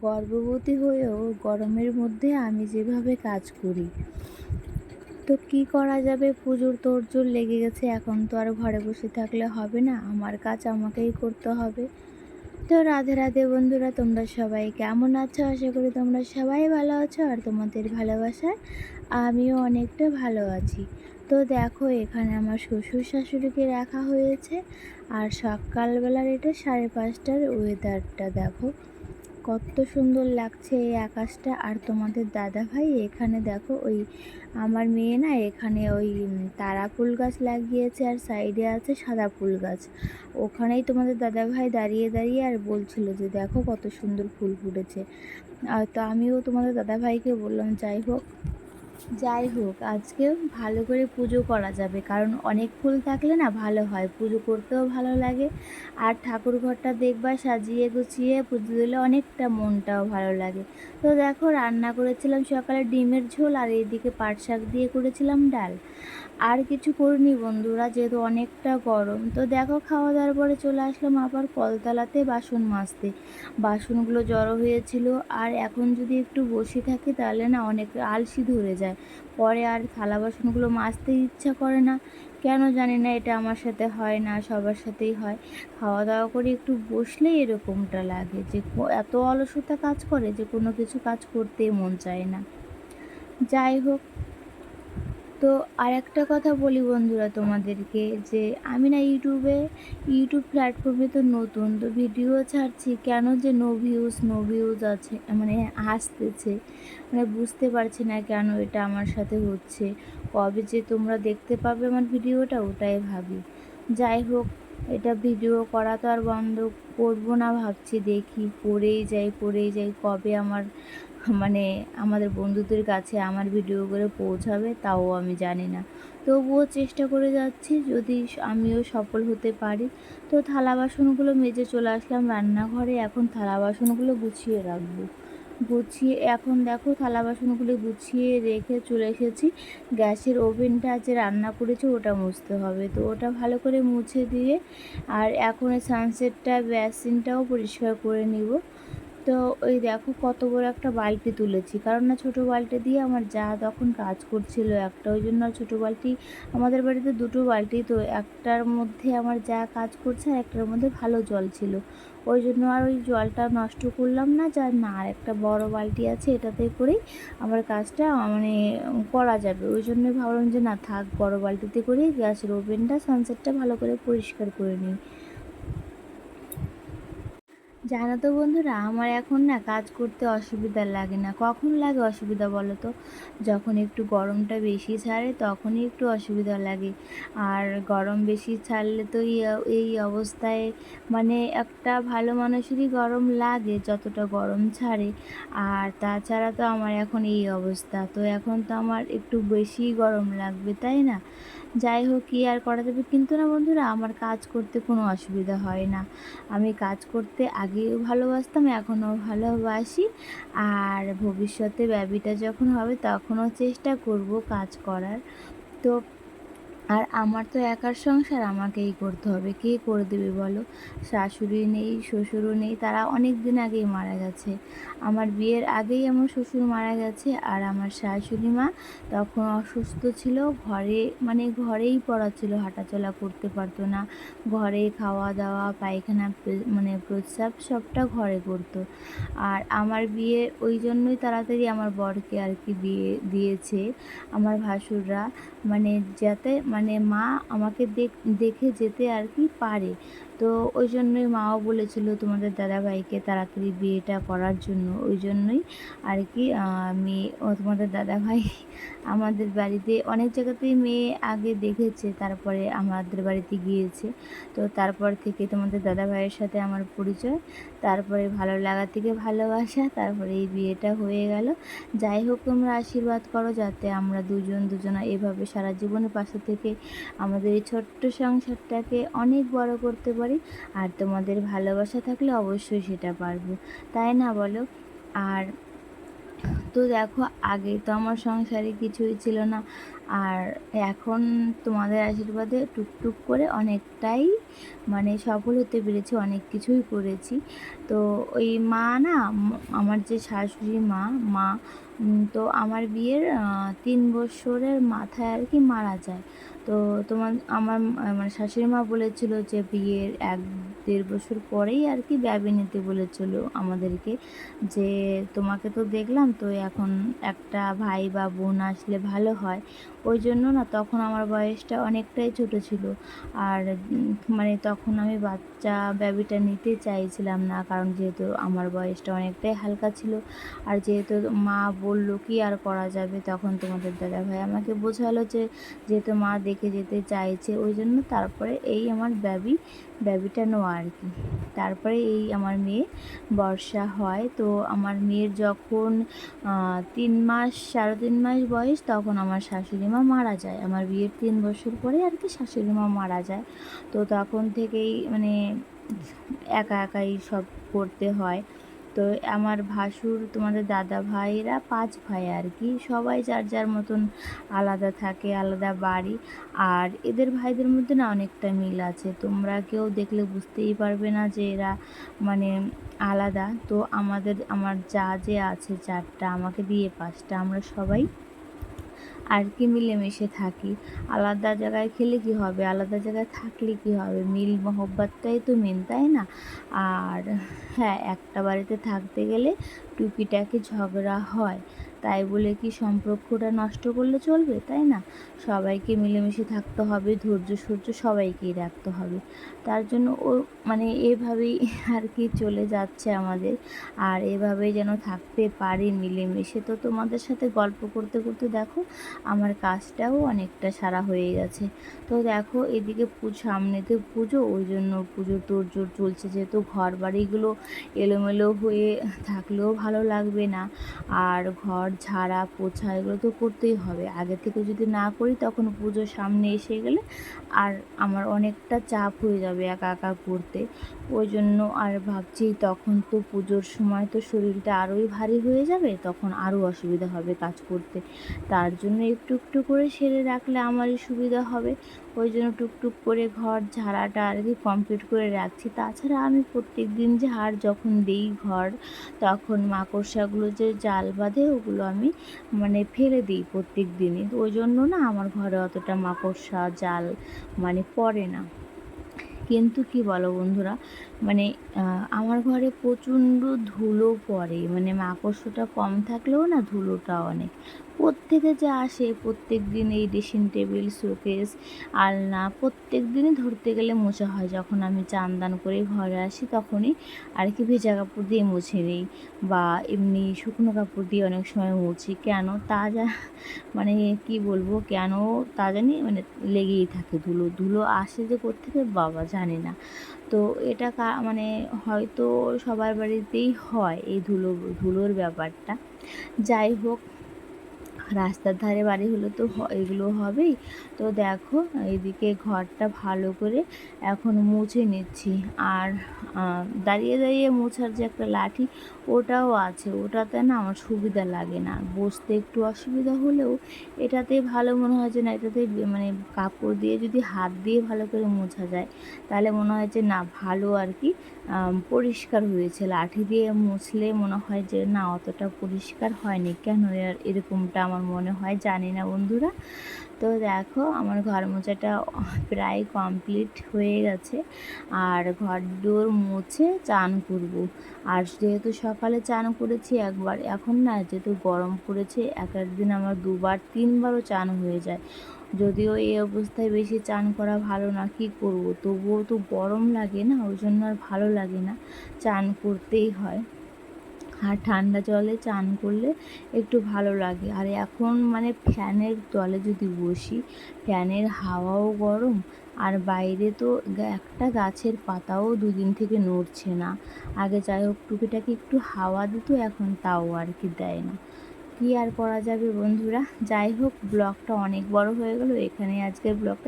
গর্ভবতী হয়েও গরমের মধ্যে আমি যেভাবে কাজ করি, তো কি করা যাবে, পুজোর তোড়জোড় লেগে গেছে। এখন তো আর ঘরে বসে থাকলে হবে না, আমার কাজ আমাকেই করতে হবে। তো রাধে রাধে বন্ধুরা, তোমরা সবাই কেমন আছো? আশা করি তোমরা সবাই ভালো আছো, আর তোমাদের ভালোবাসায় আমিও অনেকটা ভালো আছি। তো দেখো, এখানে আমার শ্বশুর শাশুড়িকে রাখা হয়েছে, আর সকালবেলার এটা 5:30টার ওয়েদারটা দেখো কত সুন্দর লাগছে এই আকাশটা। আর তোমাদের দাদা ভাই এখানে দেখো, ওই আমার মেয়ে না এখানে ওই তারা ফুল গাছ লাগিয়েছে, আর সাইডে আছে সাদা ফুল গাছ। ওখানেই তোমাদের দাদা ভাই দাঁড়িয়ে দাঁড়িয়ে আর বলছিল যে দেখো কত সুন্দর ফুল ফুটেছে। আর তো আমিও তোমাদের দাদা ভাইকে বললাম যাই হোক আজকে ভালো করে পুজো করা যাবে, কারণ অনেক ফুল থাকলে না ভালো হয়, পুজো করতেও ভালো লাগে। আর ঠাকুর ঘরটা দেখবা সাজিয়ে গুছিয়ে পুজো দিলে অনেকটা মনটাও ভালো লাগে। তো দেখো, রান্না করেছিলাম সকালে ডিমের ঝোল, আর এইদিকে পাট শাক দিয়ে করেছিলাম ডাল। আর কিছু করিনি বন্ধুরা, যেহেতু অনেকটা গরম। তো দেখো, খাওয়া দাওয়ার পরে চলে আসলাম আবার কলতলাতে বাসন মাজতে। বাসনগুলো জড়ো হয়েছিল, আর এখন যদি একটু বসে থাকি তাহলে না অনেক আলসি ধরে যায়, পরে আর থালা বাসনগুলো মাজতে ইচ্ছা করে না। কেন জানি না, এটা আমার সাথে হয় না, সবার সাথেই হয়। খাওয়া দাওয়া করে একটু বসলেই এরকমটা লাগে যে এত অলসতা কাজ করে যে কোনো কিছু কাজ করতেই মন চায় না। যাই হোক, তো আর একটা কথা বলি বন্ধুরা তোমাদেরকে, যে আমি না ইউটিউব প্ল্যাটফর্মে তো নতুন, তো ভিডিও ছাড়ছি, কেন যে নো ভিউজ আছে, মানে আসতেছে, মানে বুঝতে পারছি না কেন এটা আমার সাথে হচ্ছে। কবে যে তোমরা দেখতে পাবে আমার ভিডিওটা, ওটাই ভাবি। যাই হোক, এটা ভিডিও করা তো আর বন্ধ করবো না ভাবছি, দেখি করেই যাই কবে আমার মানে আমাদের বন্ধুদের কাছে আমার ভিডিওগুলো পৌঁছাবে তাও আমি জানি না। তবুও চেষ্টা করে যাচ্ছি, যদি আমিও সফল হতে পারি। তো থালা বাসনগুলো মেজে চলে আসলাম রান্নাঘরে, এখন থালা বাসনগুলো গুছিয়ে রাখবো। এখন দেখো, থালা বাসনগুলো গুছিয়ে রেখে চলে এসেছি গ্যাসের ওভেনটা যে রান্না করেছি ওটা মুছতে হবে, তো ওটা ভালো করে মুছে দিয়ে আর এখন এই সানসেটটা বেসিনটাও পরিষ্কার করে নিব। তো ওই দেখো কত বড় একটা বালতি তুলেছি, কারণ না ছোটো বালতি দিয়ে আমার যা তখন কাজ করছিল একটা, ওই জন্য ছোটো বালতি, আমাদের বাড়িতে দুটো বালতি, তো একটার মধ্যে আমার যা কাজ করছে আর একটার মধ্যে ভালো জল ছিল, ওই জন্য আর ওই জলটা নষ্ট করলাম না, যা না আর একটা বড় বালতি আছে এটাতে করেই আমার কাজটা মানে করা যাবে। ওই জন্যই ভাবলাম যে না থাক, বড় বালতিতে করেই গ্যাসের ওভেনটা সানসেটটা ভালো করে পরিষ্কার করে নিই। জানো তো বন্ধুরা, আমার এখন না কাজ করতে অসুবিধা লাগে না। কখন লাগে অসুবিধা বলো তো? যখন একটু গরমটা বেশি ছাড়ে তখনই একটু অসুবিধা লাগে। আর গরম বেশি ছাড়লে তো এই অবস্থায় মানে একটা ভালো মানুষেরই গরম লাগে যতটা গরম ছাড়ে। আর তাছাড়া তো আমার এখন এই অবস্থা, তো এখন তো আমার একটু বেশিই গরম লাগবে, তাই না? যাই হোক, কী আর করা যাবে। কিন্তু না বন্ধুরা, আমার কাজ করতে কোনো অসুবিধা হয় না। আমি কাজ করতে আগেও ভালোবাসতাম, এখনও ভালোবাসি, আর ভবিষ্যতে বেবিটা যখন হবে তখনও চেষ্টা করব কাজ করার। তো আর আমার তো একার সংসার, আমাকেই করতে হবে, কে করে দেবে বলো? শাশুড়ি নেই, শ্বশুরও নেই, তারা অনেক দিন আগেই মারা গেছে। আমার বিয়ের আগেই আমার শ্বশুর মারা গেছে, আর আমার শাশুড়ি মা তখন অসুস্থ ছিল, ঘরেই পড়া ছিল, হাঁটাচলা করতে পারতো না, ঘরে খাওয়া দাওয়া পায়খানা মানে প্রস্রাব সবটা ঘরে করতো। আর আমার বিয়ে ওই জন্যই তাড়াতাড়ি আমার বরকে আর কি বিয়ে দিয়েছে আমার ভাসুররা, মানে যাতে মানে মা আমাকে দেখে যেতে আর কি পারে। তো ওই জন্যই মাও বলেছিল তোমাদের দাদাভাইকে তাড়াতাড়ি বিয়েটা করার জন্য, ওই জন্যই আর কি তোমাদের দাদাভাই আমাদের বাড়িতে অনেক জায়গাতেই মেয়ে আগে দেখেছে, তারপরে আমাদের বাড়িতে গিয়েছে। তো তারপর থেকে তোমাদের দাদাভাইয়ের সাথে আমার পরিচয়, তারপরে ভালো লাগা থেকে ভালোবাসা, তারপরে এই বিয়েটা হয়ে গেল। যাই হোক, তোমরা আশীর্বাদ করো যাতে আমরা দুজনা এভাবে সারা জীবনের পাশে থেকে আমাদের এই ছোট্ট সংসারটাকে অনেক বড় করতে পারি। আর তোমাদের ভালোবাসা থাকলে অবশ্যই সেটা পারবো, তাই না বলো? আর তো দেখো, আগে তো আমার সংসারে কিছুই ছিল না, আর এখন তোমাদের আশীর্বাদে টুকটুক করে অনেকটাই মানে সফল হতে পেরেছি, অনেক কিছুই করেছি। তো ওই মা না, আমার যে শাশুড়ি মা মা তো আমার বিয়ের 3 বছরের মাথায় আর কি মারা যায়। তো আমার মানে শাশুড়ি মা বলেছিল যে বিয়ের 1-1.5 বছর পরেই আর কি ব্যাবি নিতে বলেছিল আমাদেরকে, যে তোমাকে তো দেখলাম, তো এখন একটা ভাই বা বোন আসলে ভালো হয়। ওই জন্য না, তখন আমার বয়সটা অনেকটাই ছোট ছিল, আর মানে তখন আমি বাচ্চা বেবিটা নিতে চাইছিলাম না, কারণ যেহেতু আমার বয়সটা অনেকটাই হালকা ছিল। আর যেহেতু মা বলল কি আর করা যাবে, তখন তোমাদের দাদাভাই আমাকে বোঝালো যে যেহেতু মা দেখে যেতে চাইছে, ওই জন্য তারপরে এই আমার বেবিটা নেওয়া আর কি। তারপরে এই আমার মেয়ে বর্ষা হয়। তো আমার মেয়ের যখন 3 মাস 3.5 মাস বয়স, তখন আমার শাশুড়ি মা মারা যায়। আমার বিয়ের 3 বছর পরে আর কি শাশুড়ি মা মারা যায়। তো তখন থেকেই মানে একা একাই সব করতে হয়। তো আমার ভাসুর, তোমাদের দাদা ভাইরা 5 ভাই আর কি, সবাই যার যার মতন আলাদা থাকে, আলাদা বাড়ি। আর এদের ভাইদের মধ্যে না অনেকটা মিল আছে, তোমরা কেউ দেখলে বুঝতেই পারবে না যে এরা মানে আলাদা। তো আমার যা যে আছে 4টা, আমাকে দিয়ে 5টা, আমরা সবাই আর কি মিলেমিশে থাকি। আলাদা জায়গায় খেলে কি হবে, আলাদা জায়গায় থাকলে কি হবে, মিল মহব্বতটাই তো মেন, তাই না? আর হ্যাঁ, একটা বাড়িতে থাকতে গেলে টুকিটাকি ঝগড়া হয়, তাই বলে কি সম্পর্কটা নষ্ট করলে চলবে, তাই না? সবাইকে মিলেমিশে থাকতে হবে, ধৈর্য সহ্য সবাইকেই রাখতে হবে। তার জন্য মানে এভাবেই আর কি চলে যাচ্ছে আমাদের, আর এভাবেই যেন থাকতে পারি মিলেমিশে। তো তোমাদের সাথে গল্প করতে করতে দেখো আমার কাজটাও অনেকটা সারা হয়ে গেছে। তো দেখো, এদিকে সামনেতে পুজো, ওই জন্য পুজোর তোড়জোড় চলছে। যেহেতু ঘর বাড়িগুলো এলোমেলো হয়ে থাকলেও ভালো লাগবে না, আর ঘর ঝাড়া পোছা এগুলো তো করতেই হবে। আগে থেকে যদি না করি, তখন পুজোর সামনে এসে গেলে আর আমার অনেকটা চাপ হয়ে যাবে একা একা করতে। ওই জন্য আর ভাবছি, তখন তো পুজোর সময় তো শরীরটা আরোই ভারী হয়ে যাবে, তখন আরও অসুবিধা হবে কাজ করতে। তার জন্য একটু একটু করে সেরে রাখলে আমারই সুবিধা হবে। ওই জন্য টুকটুক করে ঘর ঝাড়াটা আর কি কমপ্লিট করে রাখছি। তাছাড়া আমি প্রত্যেক দিন ঝাড় যখন দিই ঘর, তখন মাকড়সাগুলো যে জাল বাঁধে, ওগুলো আমি মানে ফেলে দিই প্রত্যেক দিনই। ওই জন্য না আমার ঘরে অতটা মাকড়সা জাল মানে পড়ে না। কিন্তু কি বলো বন্ধুরা, মানে আমার ঘরে প্রচণ্ড ধুলো পড়ে, মানে মাকড়সাটা কম থাকলেও না ধুলোটা অনেক। প্রত্যেকে যে আসে প্রত্যেক দিন এই ড্রেসিং টেবিল, শোকেস, আলনা প্রত্যেক দিনই ধরতে গেলে মোছা হয়। যখন আমি চান দান করে ঘরে আসি, তখনই আর কি ভেজা কাপড় দিয়ে মুছে নিই, বা এমনি শুকনো কাপড় দিয়ে অনেক সময় মুছি। কেন তা মানে কি বলবো, কেন তা জানি, মানে লেগেই থাকে ধুলো। ধুলো আসে যে কোত্থেকে বাবা জানি না। তো এটা মানে হয়তো সবার বাড়িতেই হয় এই ধুলোর ব্যাপারটা। যাই হোক, রাস্তার ধারে বাড়ি হলে তো এগুলো হবেই। তো দেখো, এদিকে ঘরটা ভালো করে এখন মুছে নিচ্ছি। আর দাঁড়িয়ে দাঁড়িয়ে মোছার যে একটা লাঠি, ওটাও আছে। ওটাতে না আমার সুবিধা লাগে না, বসতে একটু অসুবিধা হলেও এটাতে ভালো মনে হয় যে না, এটাতে মানে কাপড় দিয়ে যদি হাত দিয়ে ভালো করে মোছা যায়, তাহলে মনে হয় যে না ভালো আর কি পরিষ্কার হয়েছে। লাঠি দিয়ে মুছলে মনে হয় যে না, অতটা পরিষ্কার হয়নি। কেন এরকমটা আমার মনে হয় জানি না বন্ধুরা। তো দেখো, আমার ঘর মোছাটা প্রায় কমপ্লিট হয়ে গেছে, আর ঘর দোর মুছে চান করব। আর যেহেতু সকালে চান করেছি একবার, এখন না যেহেতু গরম পড়েছে, এক একদিন আমার 2-3বারও চান হয়ে যায়। যদিও এই অবস্থায় বেশি চান করা ভালো না, কি করব, তবুও তো গরম লাগে না, ওই জন্য আর ভালো লাগে না, চান করতেই হয়। আর ঠান্ডা জলে চান করলে একটু ভালো লাগে। আর এখন মানে ফ্যানের তলে যদি বসি, ফ্যানের হাওয়াও গরম, আর বাইরে তো একটা গাছের পাতাও 2 দিন থেকে নড়ছে না। আগে যাই হোক টুকিটাকি একটু হাওয়া দিত, এখন তাও আর কি দেয় না। কি আর করা যাবে বন্ধুরা। যাই হোক, ব্লগটা অনেক বড় হয়ে গেল, এখানে আজকের ব্লগটা